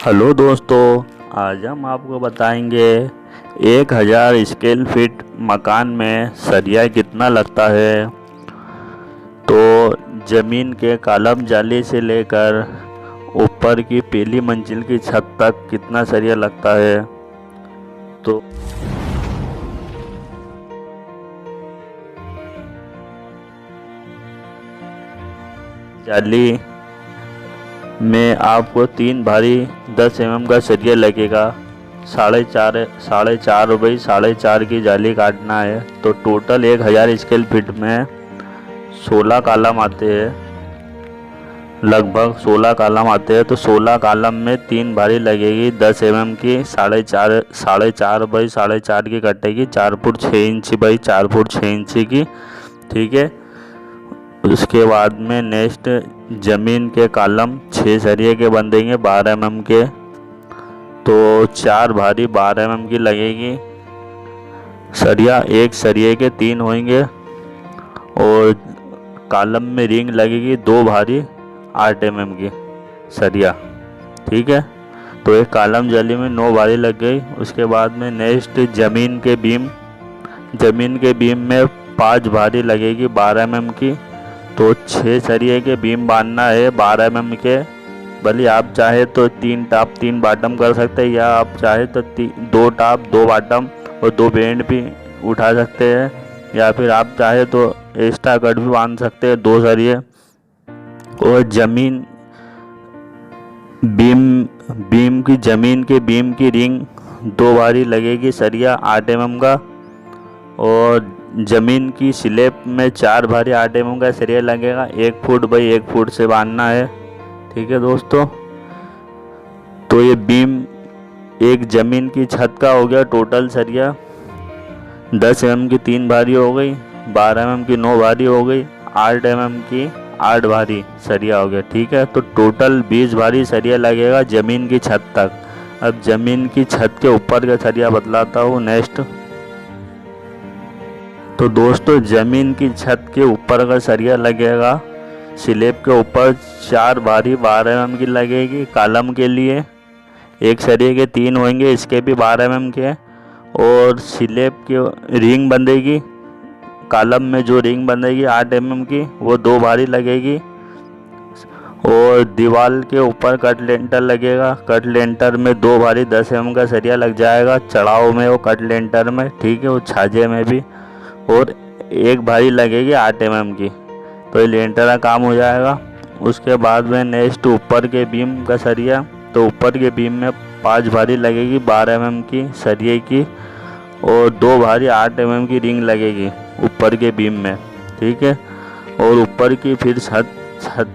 Hello दोस्तों, आज हम आपको बताएंगे 1000 स्क्वायर फीट मकान में सरिया कितना लगता है। तो ज़मीन के कॉलम जाली से लेकर ऊपर की पहली मंजिल की छत तक कितना सरिया लगता है। तो जाली में आपको 3 भारी 10 mm का सरिया लगेगा। 4.5 बाई 4.5 की जाली काटना है। तो टोटल 1000 स्क्वायर फीट में 16 कॉलम आते हैं, लगभग 16 कॉलम आते हैं। तो 16 कॉलम में 3 भारी लगेगी 10 mm की, 4.5 बाई 4.5 की कटेगी, 4 foot 6 inch by 4 foot 6 inch की। ठीक है। उसके बाद में नेक्स्ट ज़मीन के कॉलम 6 सरिये के बंधेंगे 12 mm के। तो 4 भारी 12 mm की लगेगी सरिया, एक सरिये के 3 होंगे। और कॉलम में रिंग लगेगी 2 भारी 8 mm की सरिया। ठीक है। तो एक कॉलम जाली में 9 भारी लग गई। उसके बाद में नेक्स्ट ज़मीन के बीम में 5 भारी लगेगी 12 mm की। तो 6 सरिये के बीम बांधना है 12 mm के। भले आप चाहे तो 3 टाप 3 बॉटम कर सकते हैं, या आप चाहे तो 2 टाप 2 बॉटम और 2 बेंड भी उठा सकते हैं, या फिर आप चाहे तो एक्स्ट्रा कट भी बांध सकते हैं 2 सरिये। और ज़मीन की रिंग 2 भारी लगेगी सरिया 8 mm का। और ज़मीन की स्लैब में 4 भारी 8 mm का सरिया लगेगा, 1 फुट बाई 1 फुट से बांधना है। ठीक है दोस्तों। तो ये बीम एक ज़मीन की छत का हो गया टोटल सरिया। 10 mm की 3 भारी हो गई, 12 mm की 9 भारी हो गई, 8 mm की 8 भारी सरिया हो गया। ठीक है। तो टोटल 20 भारी सरिया लगेगा ज़मीन की छत तक। अब ज़मीन की छत के ऊपर का सरिया बतलाता हूँ नेक्स्ट। तो दोस्तों, ज़मीन की छत के ऊपर का सरिया लगेगा स्लैब के ऊपर 4 भारी 12 mm की लगेगी कॉलम के लिए। एक सरिये के 3 होंगे, इसके भी 12 mm के। और स्लैब के रिंग बंधेगी, कॉलम में जो रिंग बंधेगी 8 mm की, वो 2 भारी लगेगी। और दीवार के ऊपर कट लेंटर लगेगा, कट लेंटर में 2 भारी 10 mm का सरिया लग जाएगा चढ़ाव में, वो कट लेंटर में। ठीक है। वो छाजे में भी। और 1 भारी लगेगी 8 mm की। तो ये लेंटर का काम हो जाएगा। उसके बाद में नेक्स्ट ऊपर के बीम का सरिया। तो ऊपर के बीम में 5 भारी लगेगी 12 mm की सरिये की। और 2 भारी 8 mm की रिंग लगेगी ऊपर के बीम में। ठीक है। और ऊपर की फिर छत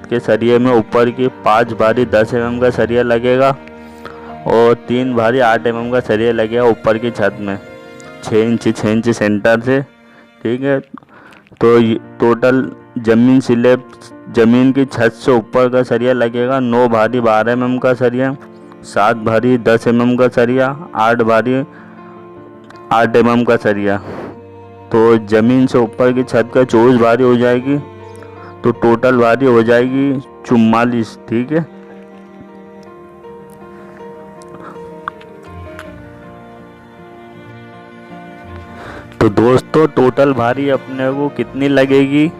के सरिये में ऊपर की 5 भारी 10 mm का सरिया लगेगा। और 3 भारी 8 mm का सरिया लगेगा ऊपर की छत में 6 इंच सेंटर से। ठीक है। तो टोटल ज़मीन की छत से ऊपर का सरिया लगेगा 9 भारी 12 mm का सरिया, 7 भारी 10 mm का सरिया, 8 भारी 8 mm का सरिया। तो ज़मीन से ऊपर की छत का 24 भारी हो जाएगी। तो टोटल भारी हो जाएगी 44। ठीक है। तो दोस्तों, टोटल भारी अपने को कितनी लगेगी?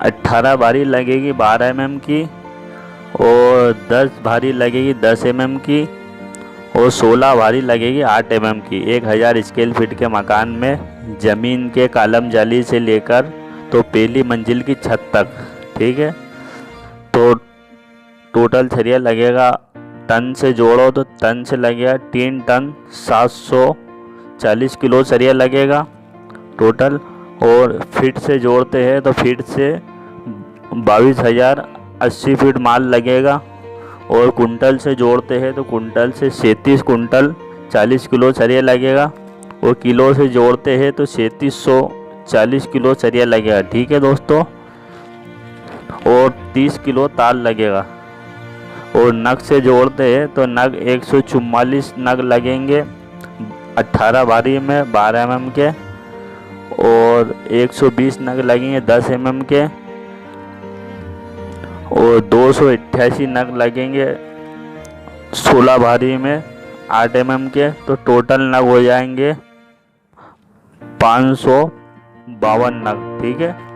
18 भारी लगेगी 12 mm की। और 10 भारी लगेगी 10 mm की। और 16 भारी लगेगी 8 mm की। 1000 स्क्वायर फीट के मकान में ज़मीन के कॉलम जाली से लेकर तो पहली मंजिल की छत तक। ठीक है। तो टोटल सरिया लगेगा, टन से जोड़ो तो टन से लगेगा 3 टन 740 किलो सरिया लगेगा टोटल। और फीट से जोड़ते हैं तो फीट से 22,080 फीट माल लगेगा। और कुंटल से जोड़ते हैं तो कुंटल से 37 कुंटल 40 किलो सरिया लगेगा। और किलो से जोड़ते हैं तो 3740 किलो सरिया लगेगा। ठीक है दोस्तों। और 30 किलो तार लगेगा। और नग से जोड़ते हैं तो नग 144 नग लगेंगे 18 भारी में 12 mm के। और 120 नग लगेंगे 10 mm के। और 288 नग लगेंगे 16 भारी में 8 mm के, तो टोटल नग हो जाएंगे 552 नग। ठीक है।